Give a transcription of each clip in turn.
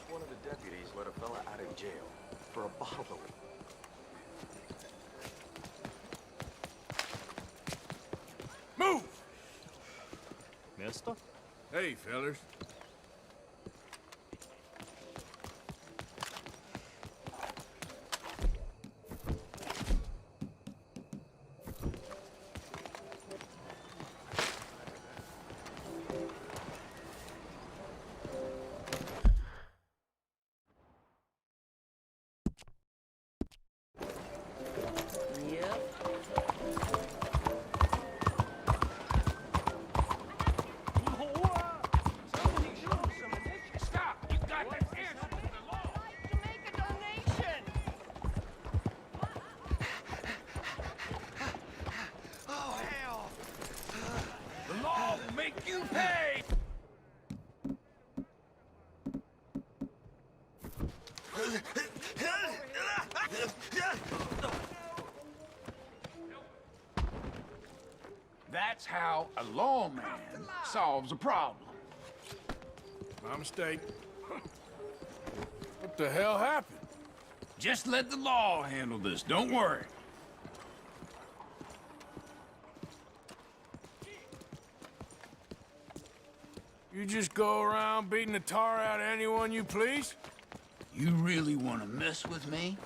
One of the deputies let a fella out of jail for a bottle of... Move! Mister? Hey, fellas. That's how a lawman solves a problem. My mistake. What the hell happened? Just let the law handle this, don't worry. You just go around beating the tar out of anyone you please? You really want to mess with me?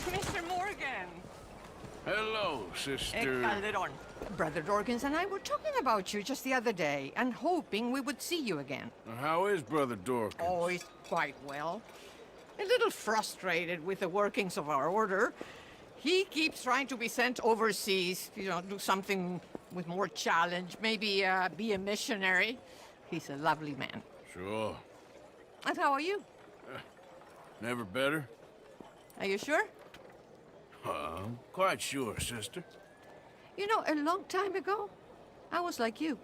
Mr. Morgan! Hello, sister. Calderon. Brother Dorkins and I were talking about you just the other day and hoping we would see you again. How is Brother Dorkins? Oh, he's quite well. A little frustrated with the workings of our order. He keeps trying to be sent overseas, do something with more challenge, maybe be a missionary. He's a lovely man. Sure. And how are you? Never better? Are you sure? I'm quite sure, sister. You know, a long time ago, I was like you.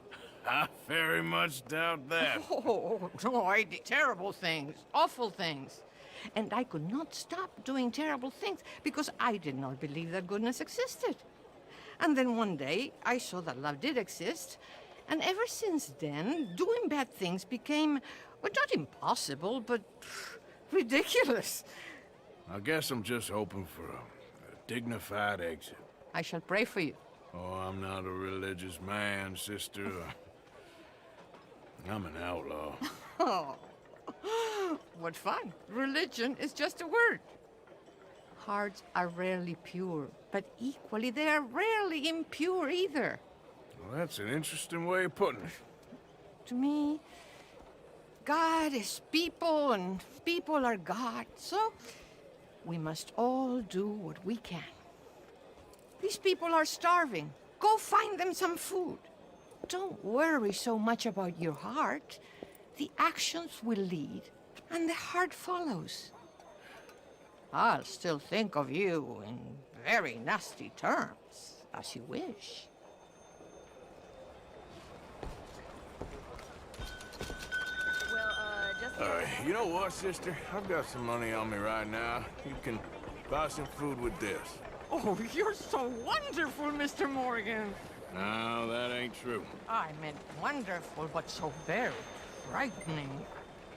I very much doubt that. Oh, no, I did terrible things, awful things. And I could not stop doing terrible things because I did not believe that goodness existed. And then one day, I saw that love did exist. And ever since then, doing bad things became, well, not impossible, but ridiculous. I guess I'm just hoping for a dignified exit. I shall pray for you. Oh, I'm not a religious man, sister. I'm an outlaw. Oh, what fun. Religion is just a word. Hearts are rarely pure, but equally they are rarely impure either. Well, that's an interesting way of putting it. To me, God is people and people are God. So we must all do what we can. These people are starving. Go find them some food. Don't worry so much about your heart. The actions will lead, and the heart follows. I'll still think of you in very nasty terms, as you wish. You know what, sister? I've got some money on me right now. You can buy some food with this. Oh, you're so wonderful, Mr. Morgan. No, that ain't true. I meant wonderful, but so very frightening.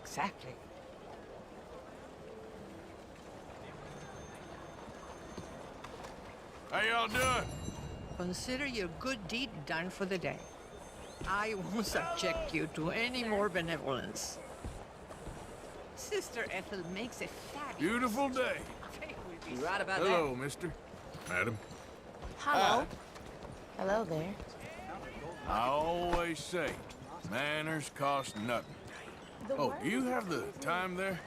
Exactly. How y'all doing? Consider your good deed done for the day. I won't subject you to any more benevolence. Sister Ethel makes a fabulous... Beautiful day. You're right about Hello, mister. Madam. Hello. Hello there. I always say, manners cost nothing. Oh, do you have the time there?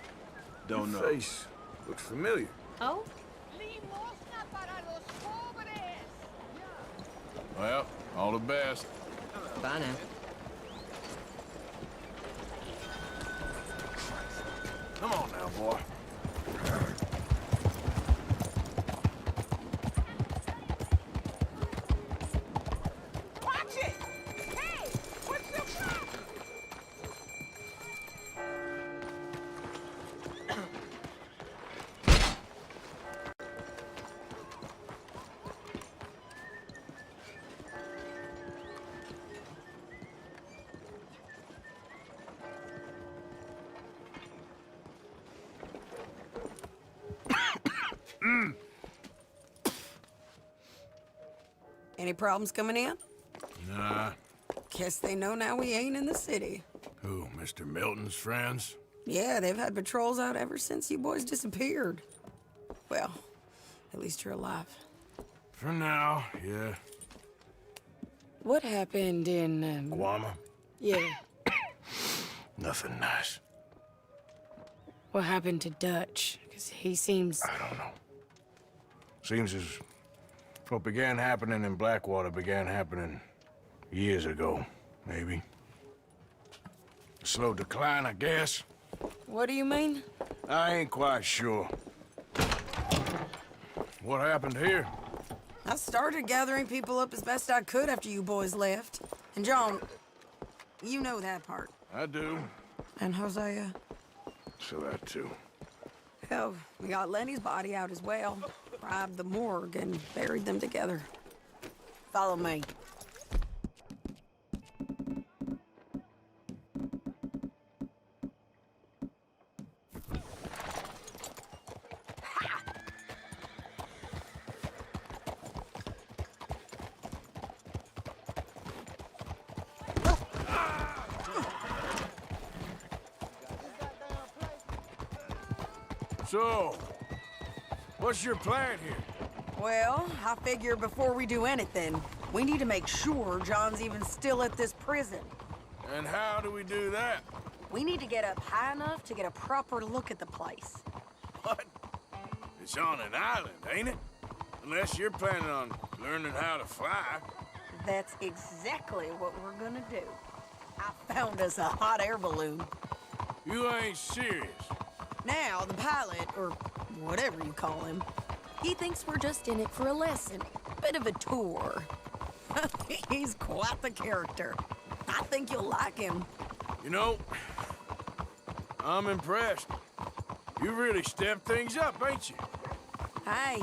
Don't know. Face looks familiar. Oh? Limosna para los pobres! Well, all the best. Bye now. Come on now, boy. Watch it! Hey! What's the problem? Any problems coming in? Nah. Guess they know now we ain't in the city. Who, Mr. Milton's friends? Yeah, they've had patrols out ever since you boys disappeared. Well, at least you're alive. For now, yeah. What happened in, Guama? Yeah. Nothing nice. What happened to Dutch? Because he seems... I don't know. Seems as what began happening in Blackwater began happening years ago, maybe. A slow decline, I guess. What do you mean? I ain't quite sure. What happened here? I started gathering people up as best I could after you boys left. And John, you know that part. I do. And Hosea? So that too. Hell, we got Lenny's body out as well. Robbed the morgue and buried them together. Follow me. So, what's your plan here? Well, I figure before we do anything, we need to make sure John's even still at this prison. And how do we do that? We need to get up high enough to get a proper look at the place. What? It's on an island, ain't it? Unless you're planning on learning how to fly. That's exactly what we're gonna do. I found us a hot air balloon. You ain't serious. Now, the pilot, or whatever you call him, he thinks we're just in it for a lesson. Bit of a tour. He's quite the character. I think you'll like him. You know, I'm impressed. You really stepped things up, ain't you? Hey,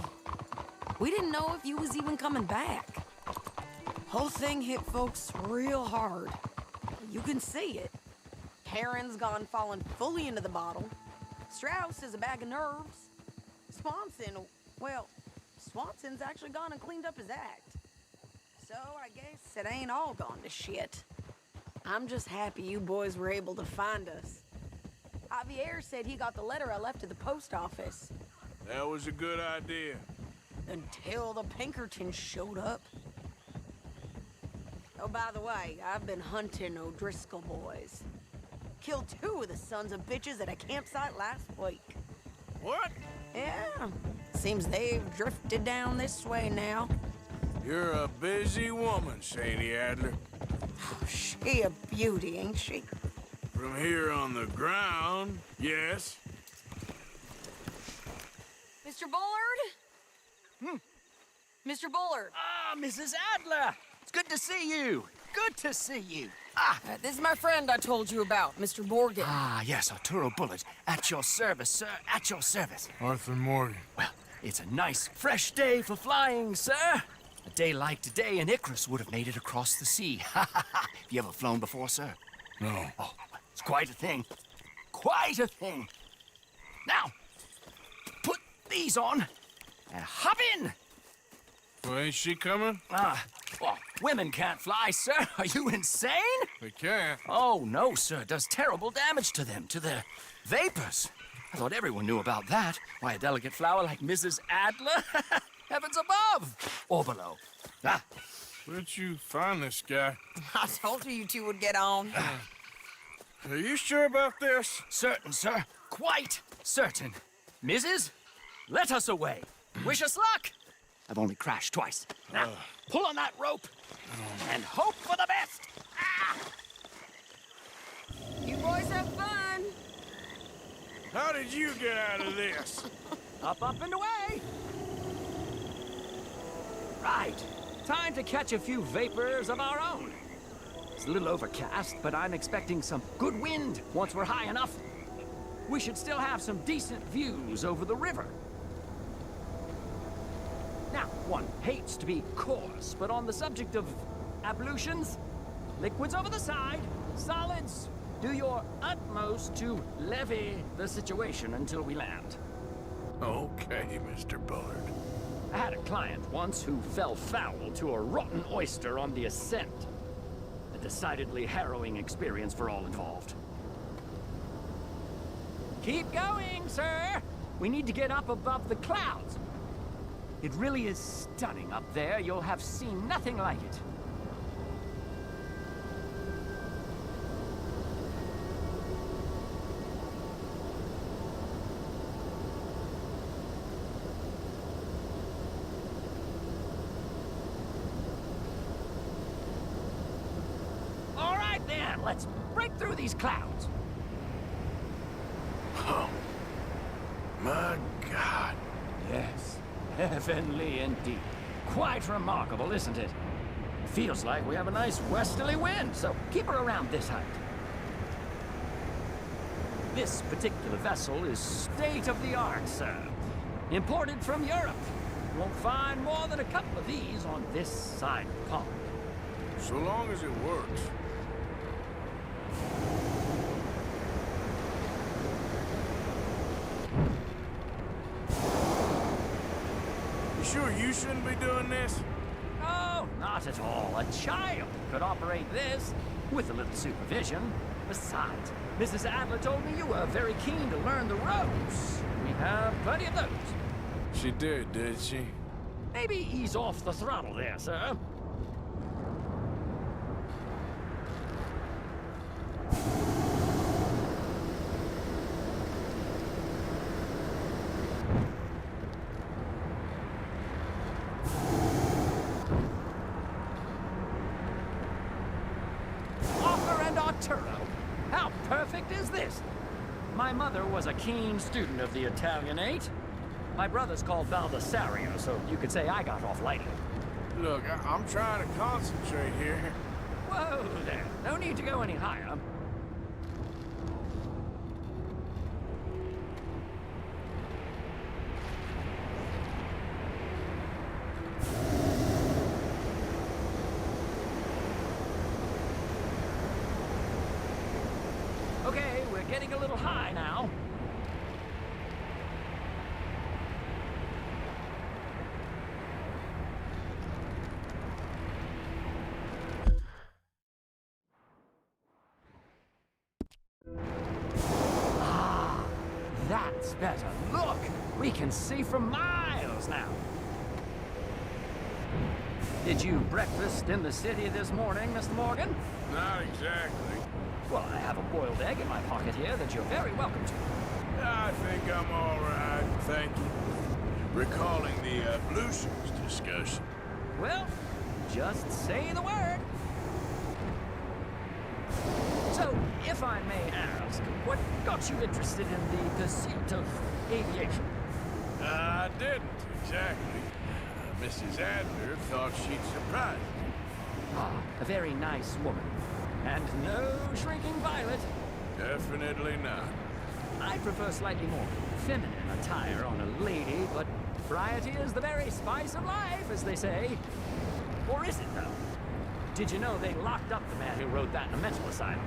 we didn't know if you was even coming back. Whole thing hit folks real hard. You can see it. Heron's gone falling fully into the bottle. Strauss is a bag of nerves. Swanson's actually gone and cleaned up his act. So I guess it ain't all gone to shit. I'm just happy you boys were able to find us. Javier said he got the letter I left at the post office. That was a good idea. Until the Pinkertons showed up. Oh, by the way, I've been hunting O'Driscoll boys. Killed 2 of the sons of bitches at a campsite last week. What? Yeah, seems they've drifted down this way now. You're a busy woman, Sadie Adler. She a beauty, ain't she? From here on the ground, yes. Mr. Bullard? Mr. Bullard. Ah, Mrs. Adler! It's good to see you. Good to see you. This is my friend I told you about, Mr. Morgan. Ah, yes, Arturo Bullard. At your service, sir. At your service. Arthur Morgan. Well, it's a nice, fresh day for flying, sir. A day like today, an Icarus would have made it across the sea. Have you ever flown before, sir? No. Oh, it's quite a thing. Quite a thing. Now, put these on and hop in. Well, ain't she coming? Well, women can't fly, sir. Are you insane? We can't. Oh, no, sir. It does terrible damage to them, to their vapors. I thought everyone knew about that. Why, a delicate flower like Mrs. Adler? Heavens above! Or below. Where'd you find this guy? I told you two would get on. Are you sure about this? Certain, sir. Quite certain. Mrs., let us away. Wish us luck. I've only crashed twice. Now, pull on that rope and hope for the best. You boys have fun. How did you get out of this? Up, and away. Right. Time to catch a few vapors of our own. It's a little overcast, but I'm expecting some good wind once we're high enough. We should still have some decent views over the river. Now, one hates to be coarse, but on the subject of ablutions, liquids over the side, solids, do your utmost to levy the situation until we land. Okay, Mr. Bullard. I had a client once who fell foul to a rotten oyster on the ascent. A decidedly harrowing experience for all involved. Keep going, sir! We need to get up above the clouds. It really is stunning up there. You'll have seen nothing like it. All right, then. Let's break through these clouds. Oh, my God. Yes, heavenly indeed. Quite remarkable, isn't it? Feels like we have a nice westerly wind, so keep her around this height. This particular vessel is state-of-the-art, sir. Imported from Europe. You won't find more than a couple of these on this side of the pond. So long as it works. You sure you shouldn't be doing this? Oh, not at all. A child could operate this with a little supervision. Besides, Mrs. Adler told me you were very keen to learn the ropes. We have plenty of those. She did she? Maybe ease off the throttle there, sir. Arthur and Arturo. How perfect is this? My mother was a keen student of the Italianate. My brother's called Baldessario, so you could say I got off lightly. Look, I'm trying to concentrate here. Whoa there. No need to go any higher. Okay, we're getting a little high now. That's better. Look! We can see for miles now. Did you breakfast in the city this morning, Mr. Morgan? Not exactly. Well, I have a boiled egg in my pocket here that you're very welcome to. I think I'm all right, thank you. Recalling the ablutions discussion. Well, just say the word. So, if I may ask, what got you interested in the pursuit of aviation? I didn't, exactly. Mrs. Adler thought she'd surprise me. Ah, a very nice woman. And no shrinking violet. Definitely not. I prefer slightly more feminine attire on a lady, but variety is the very spice of life, as they say. Or is it, though? Did you know they locked up the man who wrote that in a mental asylum?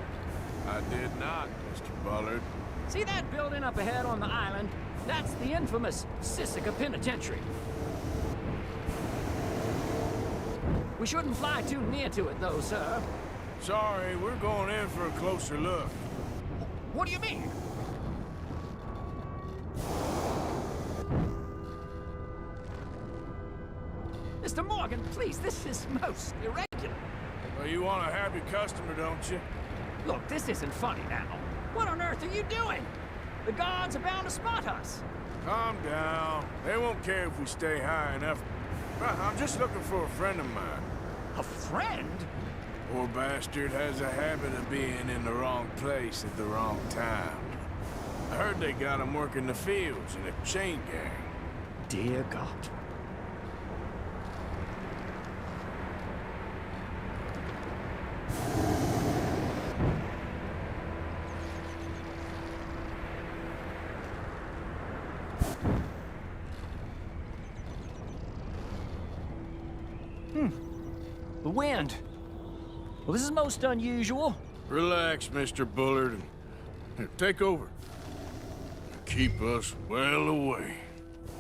I did not, Mr. Bullard. See that building up ahead on the island? That's the infamous Sisika Penitentiary. We shouldn't fly too near to it, though, sir. Sorry, we're going in for a closer look. What do you mean? Mr. Morgan, please, this is most irregular. Well, you want a happy customer, don't you? Look, this isn't funny now. What on earth are you doing? The guards are bound to spot us. Calm down. They won't care if we stay high enough. I'm just looking for a friend of mine. A friend? Poor bastard has a habit of being in the wrong place at the wrong time. I heard they got him working the fields in a chain gang. Dear God. The wind. Well, this is most unusual. Relax, Mr. Bullard. Here, take over. Keep us well away.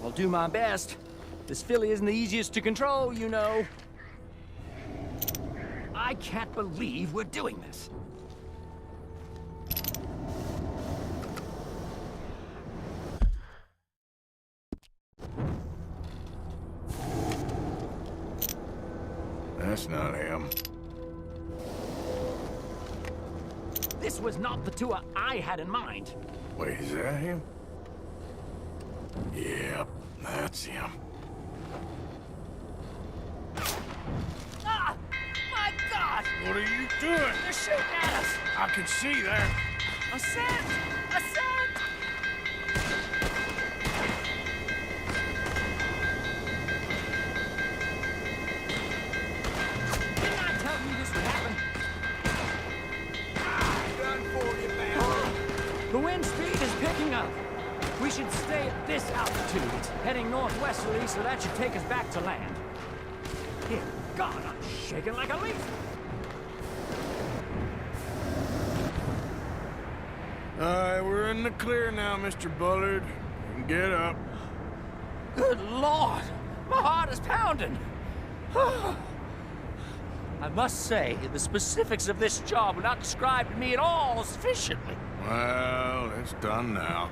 I'll do my best. This filly isn't the easiest to control, you know. I can't believe we're doing this. That's not him. This was not the tour I had in mind. Wait, is that him? Yep, that's him. Ah! My God! What are you doing? They're shooting at us! I can see that. Ascent! Ascent! Didn't I tell you this would happen? Done for you, man. The wind speed is picking up. We should stay at this altitude. It's heading northwesterly, so that should take us back to land. Dear God, I'm shaking like a leaf. All right, we're in the clear now, Mr. Bullard. You can get up. Good Lord! My heart is pounding! I must say, the specifics of this job were not described to me at all sufficiently. Well, it's done now.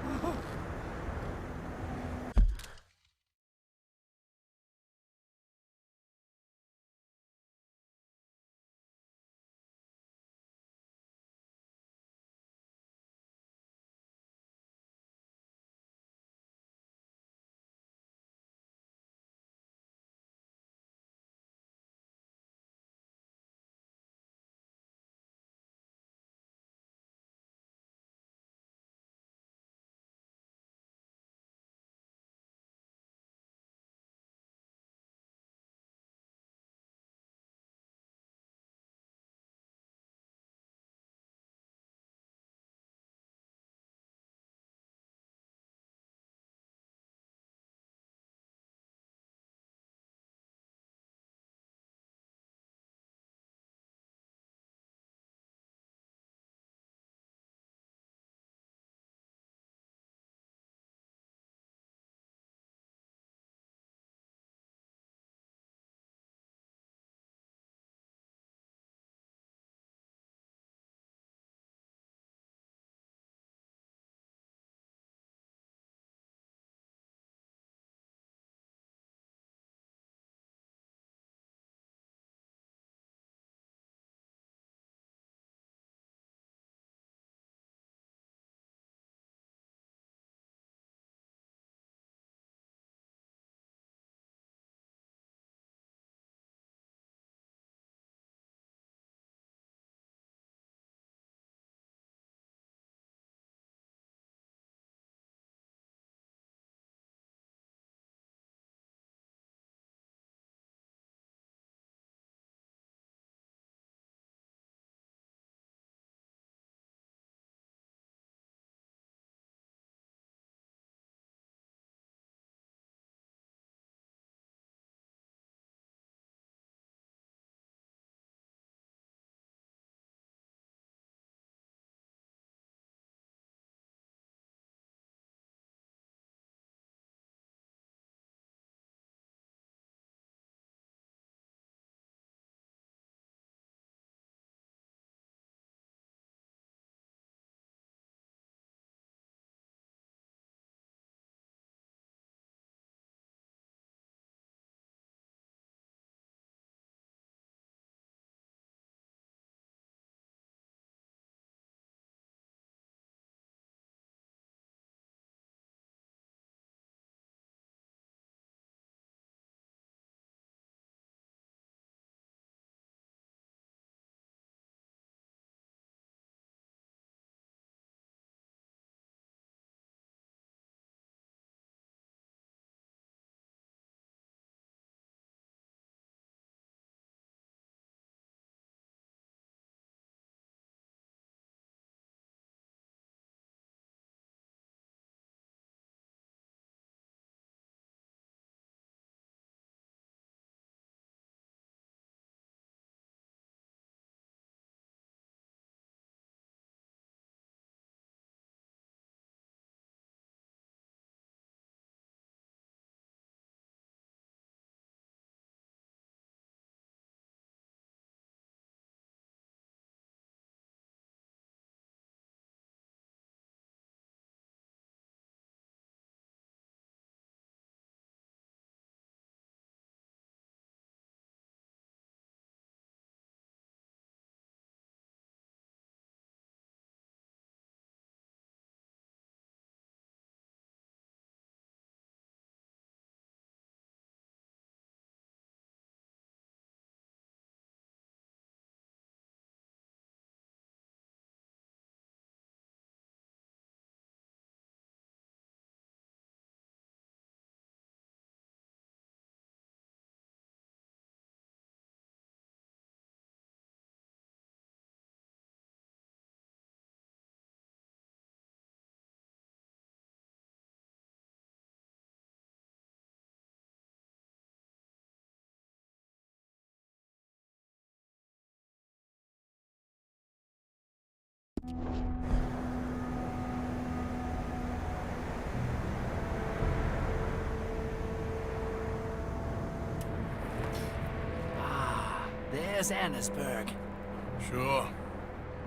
There's Annesburg. Sure.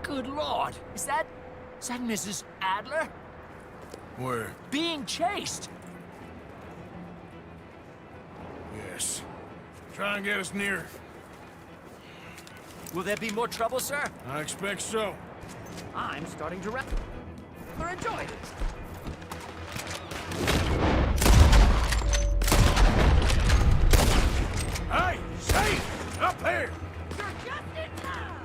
Good Lord, is that Mrs. Adler? Where? Being chased. Yes. Try and get us near. Will there be more trouble, sir? I expect so. I'm starting to enjoy this. Hey! Safe! Up here! You're just in time!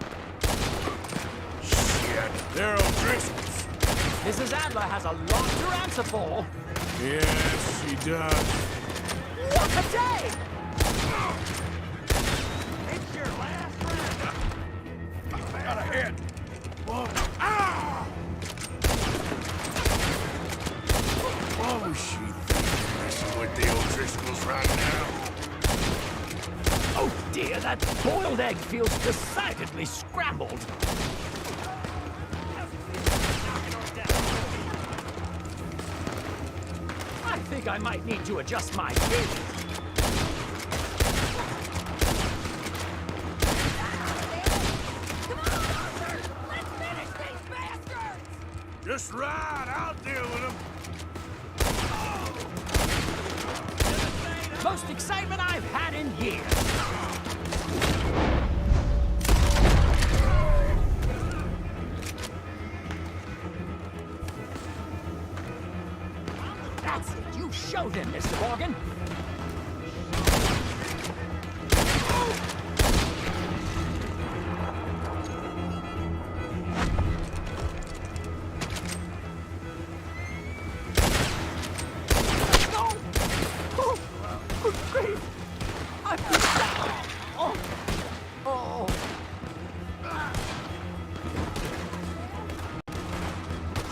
Shit! They're O'Driscolls. Mrs. Adler has a lot to answer for. Yes, she does. What a day! It's your last round. I got a hit. Whoa. Ah! What was she thinking, messing with the O'Driscolls right now? Oh dear, that boiled egg feels decidedly scrambled. I think I might need to adjust my feet. Come on, Arthur! Let's finish these bastards! Just right, I'll deal with them. Most excitement I've had in years. That's it. You show them, Mr. Morgan.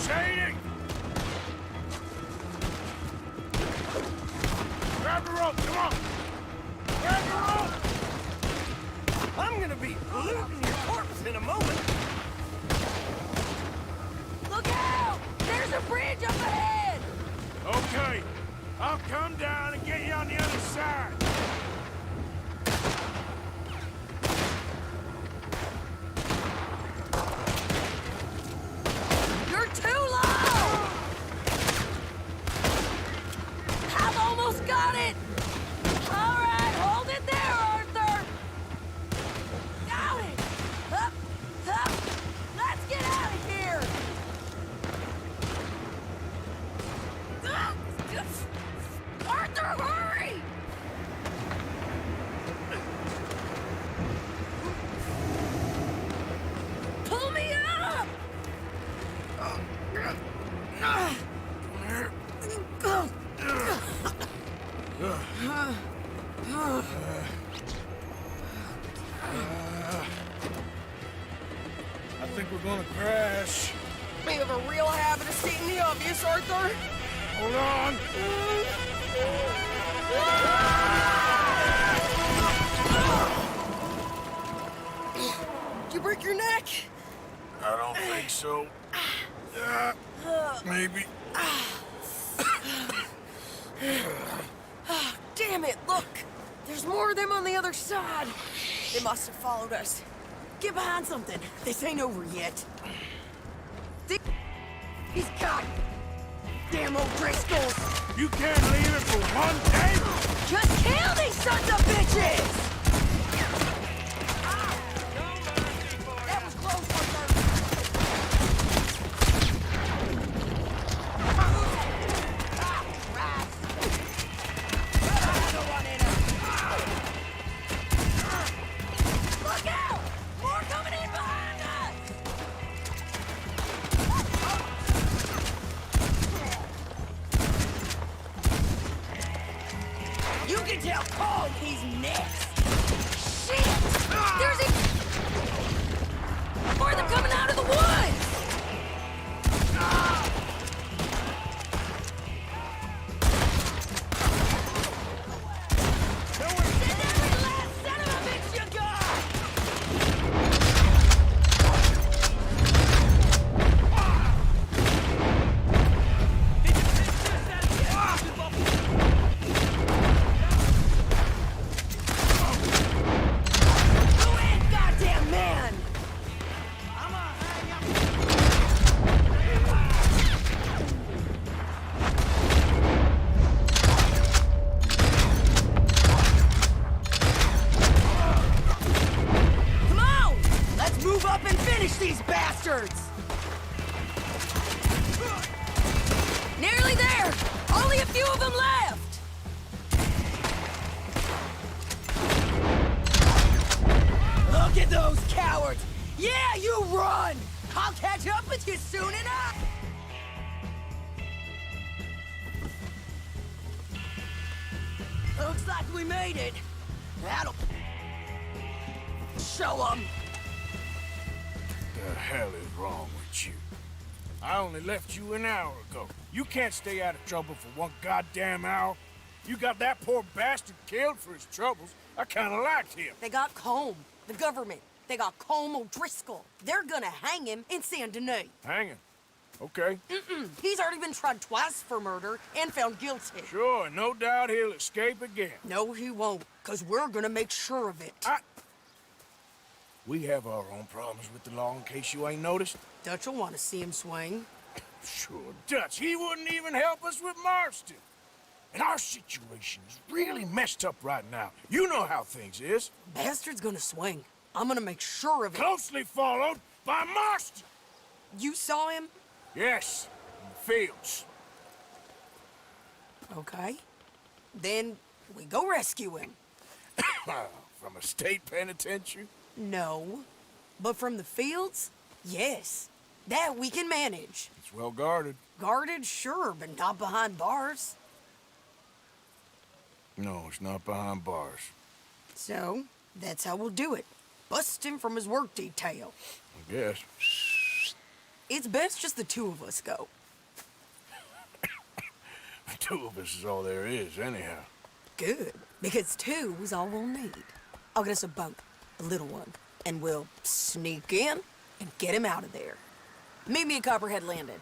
Shading! Grab the rope, come on! Grab the rope! I'm gonna be looting your corpse in a moment. Look out! There's a bridge up ahead! Okay, I'll come down and get you on the other side. You're too low! I've almost got it! All right, hold it there, Arthur! Got it! Up, up! Let's get out of here! Arthur, hurry! Pull me up! I think we're gonna crash. We have a real habit of stating the obvious, Arthur. Hold on. Did you break your neck? I don't think so. Maybe. Damn it, look! There's more of them on the other side. They must have followed us. Get behind something. This ain't over yet. He's got it. Damn old Driscolls. You can't leave it for one day? Just kill these sons of bitches! That was close, Arthur! Look out! More coming in behind us! You can tell Cole he's next. Shit! There's more of them coming out of the woods! Send every last son of a bitch you got! Move up and finish these bastards! Nearly there! Only a few of them left! Look at those cowards! Yeah, you run! I'll catch up with you soon enough! Looks like we made it. That'll... show them! The hell is wrong with you? I only left you an hour ago. You can't stay out of trouble for one goddamn hour. You got that poor bastard killed for his troubles. I kinda liked him. They got Combe, the government. They got Combe O'Driscoll. They're gonna hang him in Saint Denis. Hanging. Okay. He's already been tried twice for murder and found guilty. Sure, no doubt he'll escape again. No, he won't, because we're gonna make sure of it. We have our own problems with the law, in case you ain't noticed. Dutch will want to see him swing. Sure, Dutch, he wouldn't even help us with Marston. And our situation is really messed up right now. You know how things is. Bastard's gonna swing. I'm gonna make sure of it. Closely followed by Marston. You saw him? Yes, in the fields. Okay. Then we go rescue him. From a state penitentiary? No. But from the fields? Yes. That we can manage. It's well guarded. Guarded, sure, but not behind bars. No, it's not behind bars. So, that's how we'll do it. Bust him from his work detail. I guess. It's best just the two of us go. The two of us is all there is, anyhow. Good, because two is all we'll need. I'll get us a boat, a little one, and we'll sneak in and get him out of there. Meet me at Copperhead Landing.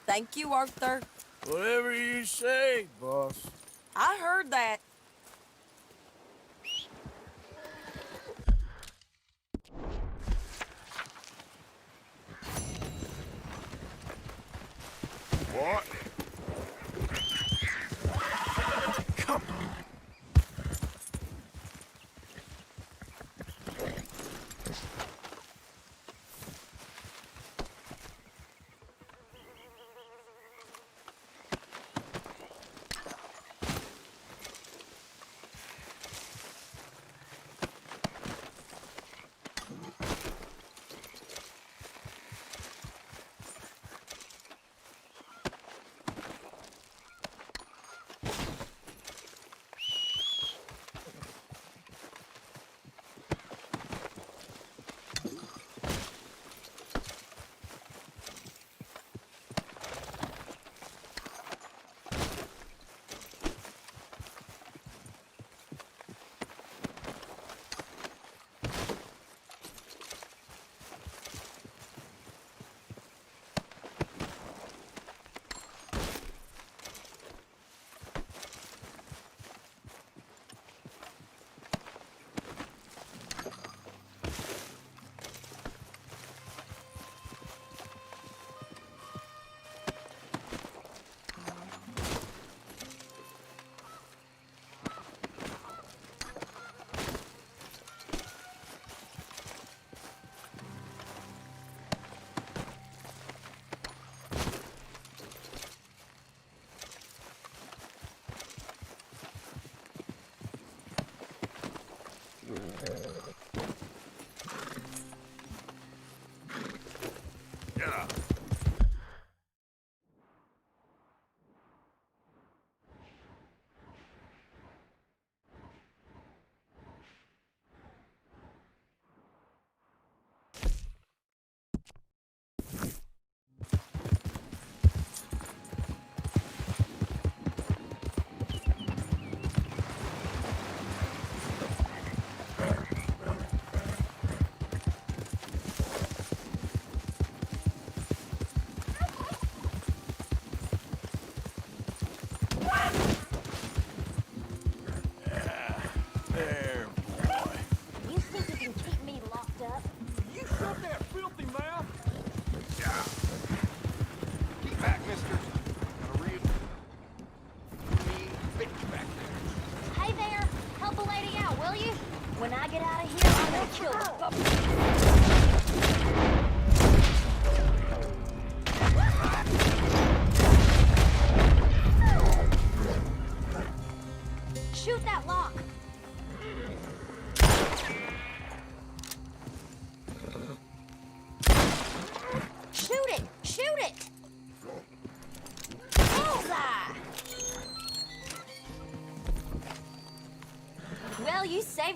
Thank you, Arthur. Whatever you say, boss. I heard that. What? Come on.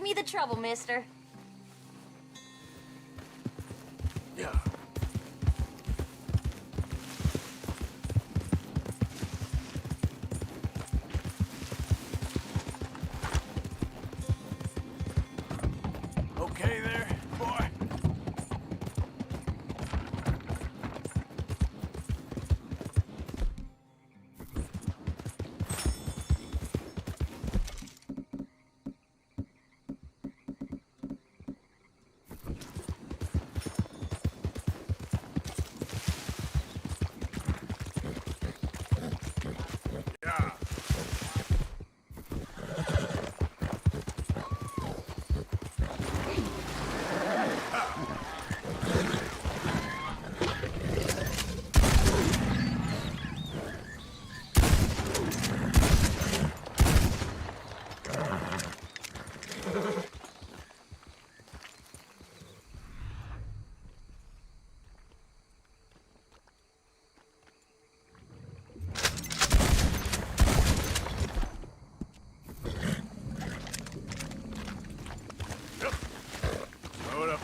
me the trouble, mister. Yeah. Okay there, boy? Yeah. Load up.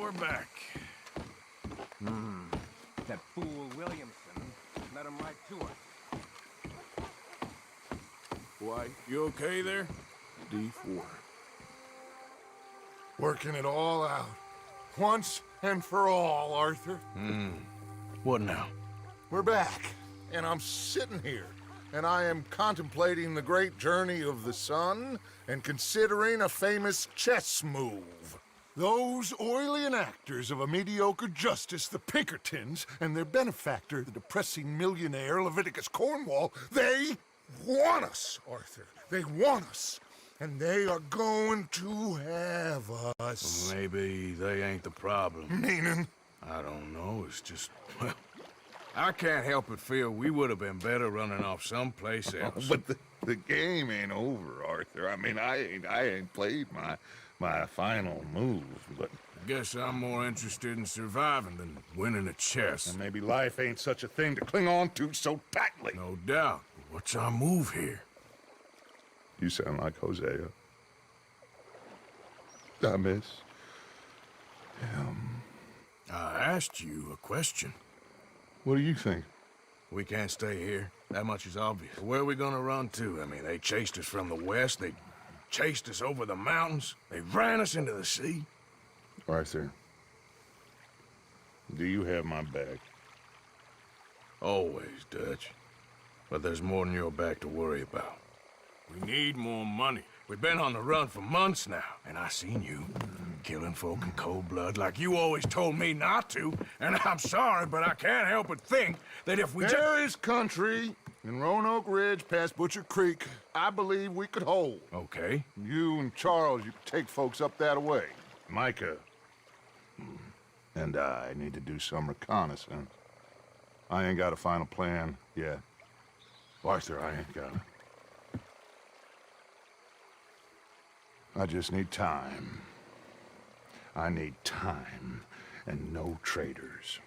we're back. That fool Williamson let him right to us. White, you okay there? D4. Working it all out. Once and for all, Arthur. What now? We're back, and I'm sitting here, and I am contemplating the great journey of the sun and considering a famous chess move. Those oily enactors of a mediocre justice, the Pinkertons, and their benefactor, the depressing millionaire Leviticus Cornwall, they want us, Arthur. They want us. And they are going to have us. Maybe they ain't the problem. Meaning? I don't know, it's just, well, I can't help but feel we would have been better running off someplace else. But the game ain't over, Arthur. I mean, I ain't played my final move, but... I guess I'm more interested in surviving than winning a chess. And maybe life ain't such a thing to cling on to so tightly. No doubt. What's our move here? You sound like Hosea. I miss him. I asked you a question. What do you think? We can't stay here. That much is obvious. Where are we gonna run to? I mean, they chased us from the west. They chased us over the mountains. They ran us into the sea. Arthur, do you have my back? Always, Dutch. But there's more than your back to worry about. We need more money. We've been on the run for months now, and I seen you killing folk in cold blood like you always told me not to. And I'm sorry, but I can't help but think that if we There is country in Roanoke Ridge past Butcher Creek I believe we could hold. Okay. You and Charles, you could take folks up that way. Micah and I need to do some reconnaissance. I ain't got a final plan yet. Arthur, I ain't got it. I just need time. I need time and no traitors.